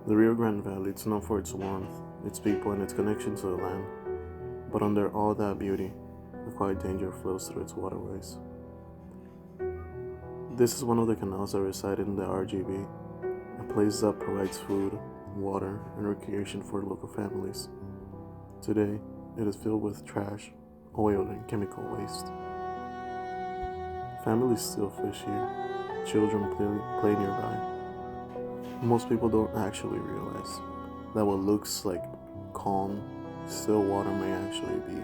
The Rio Grande Valley is known for its warmth, its people, and its connection to the land. But under all that beauty, a quiet danger flows through its waterways. This is one of the canals that reside in the RGV, a place that provides food, water, and recreation for local families. Today, it is filled with trash, oil, and chemical waste. Families still fish here, children play nearby. Most people don't actually realize that what looks like calm, still water may actually be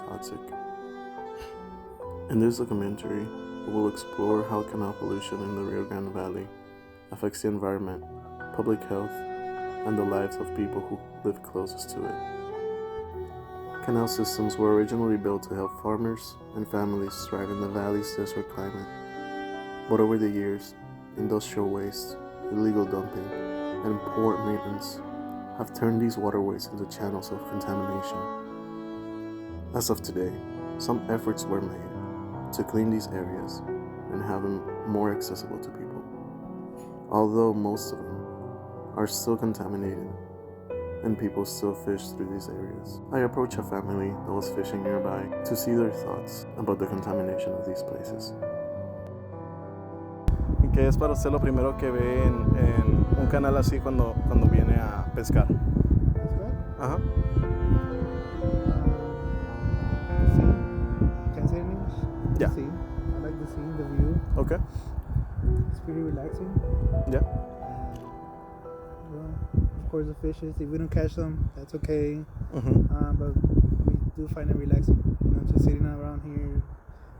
toxic. In this documentary, we will explore how canal pollution in the Rio Grande Valley affects the environment, public health, and the lives of people who live closest to it. Canal systems were originally built to help farmers and families thrive in the valley's desert climate. But over the years, industrial waste, illegal dumping, and poor maintenance have turned these waterways into channels of contamination. As of today, some efforts were made to clean these areas and have them more accessible to people, although most of them are still contaminated and people still fish through these areas. I approached a family that was fishing nearby to see their thoughts about the contamination of these places. ¿Qué es para usted lo primero que ve en un canal así cuando viene a pescar? Ajá. Sea. Can I say it in English? Yeah. The sea. I like the sea, the view. Okay. It's pretty relaxing. Yeah. Well, of course, the fishes. If we don't catch them, that's okay. Mm-hmm. But we do find it relaxing. You know, just sitting around here.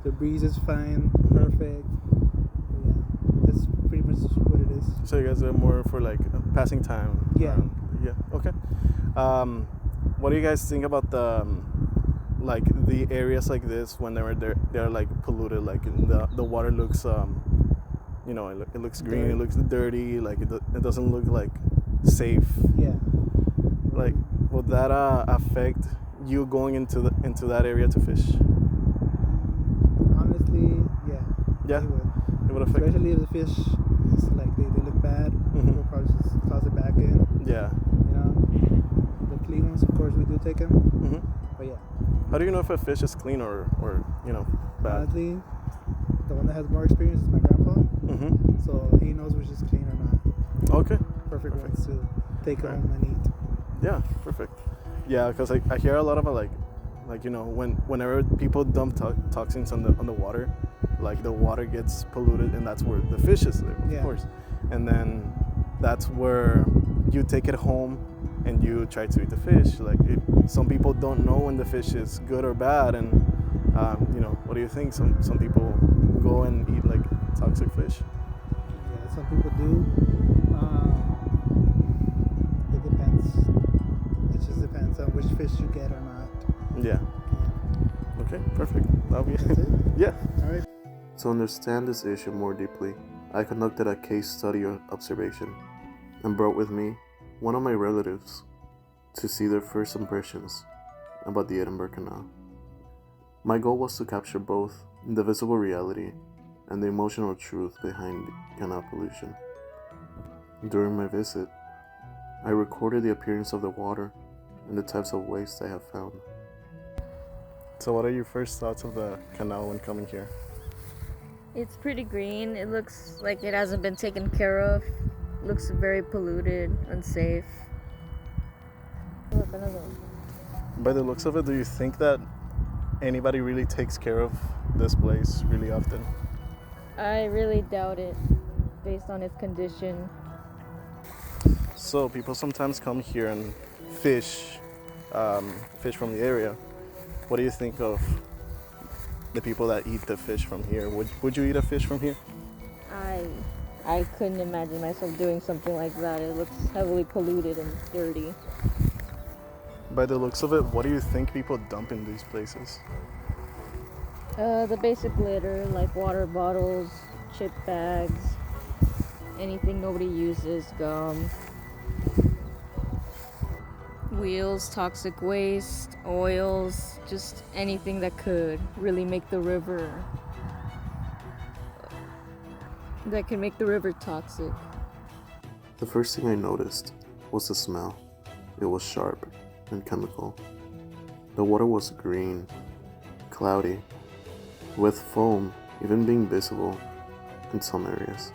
The breeze is fine, perfect. Yeah, that's pretty much what it is. So you guys are more for like passing time? Yeah. Yeah. Okay. What do you guys think about the like the areas like this when they're like polluted? Like the water looks it looks green, Dirty. it looks dirty, like it doesn't look like safe. Yeah. Like, would that affect you going into that area to fish? Honestly, yeah. Yeah. It would. It would affect. Especially if the fish is like they look bad, Mhm. we'll probably just toss it back in. Yeah. You know, the clean ones, of course, we do take them. Mm-hmm. But yeah, How do you know if a fish is clean or bad? honestly, the one that has more experience is my grandpa, Mm-hmm. so he knows which is clean or not. Okay. Perfect Perfect. ones to take Right. home and eat. Yeah. Perfect. Yeah, because I hear a lot of whenever people dump toxins on the water, like the water gets polluted, and that's where the fishes live, of Yeah. course. And then that's where you take it home and you try to eat the fish. Like some people don't know when the fish is good or bad, and what do you think? Some people go and eat like toxic fish. Yeah, some people do. It depends. It just depends on which fish you get or not. Yeah. Okay. Perfect. That'll be That's it? Yeah. All right. To understand this issue more deeply, I conducted a case study observation and brought with me one of my relatives to see their first impressions about the Edinburgh Canal. My goal was to capture both the visible reality and the emotional truth behind canal pollution. During my visit, I recorded the appearance of the water and the types of waste I have found. So, what are your first thoughts of the canal when coming here? It's pretty green. It looks like it hasn't been taken care of. Looks very polluted, unsafe. Look, another one. By the looks of it, do you think that anybody really takes care of this place really often? I really doubt it, based on its condition. So people sometimes come here and fish from the area. What do you think of the people that eat the fish from here? Would you eat a fish from here? I couldn't imagine myself doing something like that. It looks heavily polluted and dirty. By the looks of it, what do you think people dump in these places? The basic litter, like water bottles, chip bags, anything nobody uses, gum, wheels, toxic waste, oils, just anything that could really make the river toxic. The first thing I noticed was the smell. It was sharp and chemical. The water was green, cloudy, with foam even being visible in some areas.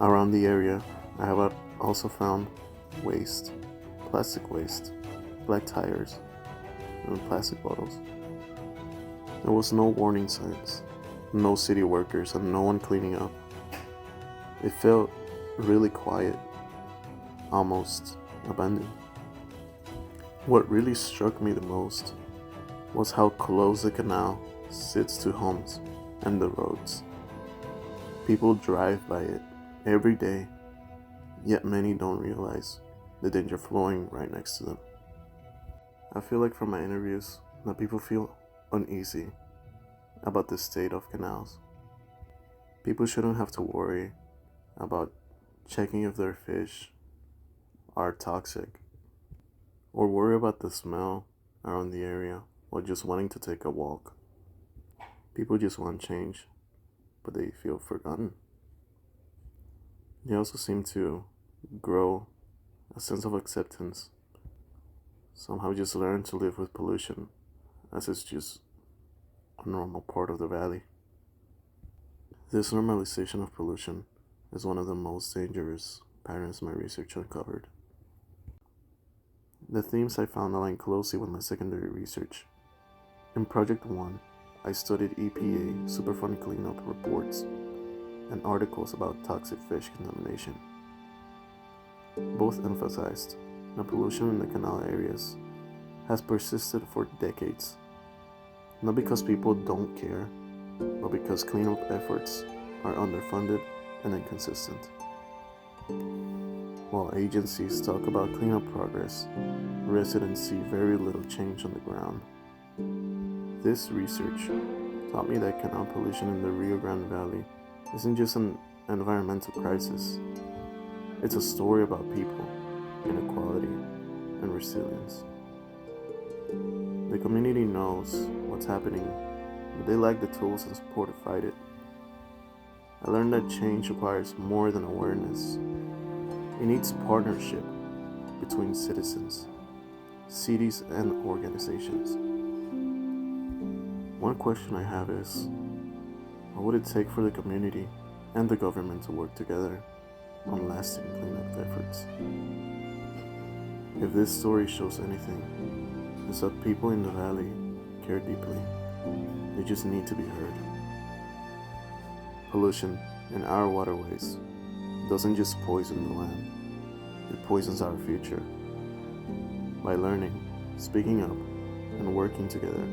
Around the area, I have also found waste, plastic waste, black tires, and plastic bottles. There was no warning signs, no city workers, and no one cleaning up. It felt really quiet, almost abandoned. What really struck me the most was how close the canal sits to homes and the roads. People drive by it every day, yet many don't realize the danger flowing right next to them. I feel like from my interviews that people feel uneasy about the state of canals. People shouldn't have to worry about checking if their fish are toxic or worry about the smell around the area or just wanting to take a walk. People just want change, but they feel forgotten. They also seem to grow a sense of acceptance, somehow just learn to live with pollution as it's just a normal part of the valley. This normalization of pollution is one of the most dangerous patterns my research uncovered. The themes I found align closely with my secondary research. In Project 1, I studied EPA Superfund cleanup reports and articles about toxic fish contamination. Both emphasized that pollution in the canal areas has persisted for decades, not because people don't care, but because cleanup efforts are underfunded and inconsistent. While agencies talk about cleanup progress, residents see very little change on the ground. This research taught me that canal pollution in the Rio Grande Valley isn't just an environmental crisis. It's a story about people, inequality, and resilience. The community knows what's happening, but they lack the tools and support to fight it. I learned that change requires more than awareness. It needs partnership between citizens, cities, and organizations. One question I have is, what would it take for the community and the government to work together on lasting cleanup efforts? If this story shows anything, it's that people in the valley care deeply. They just need to be heard. Pollution in our waterways doesn't just poison the land, it poisons our future. By learning, speaking up, and working together,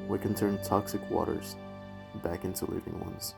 we can turn toxic waters back into living ones.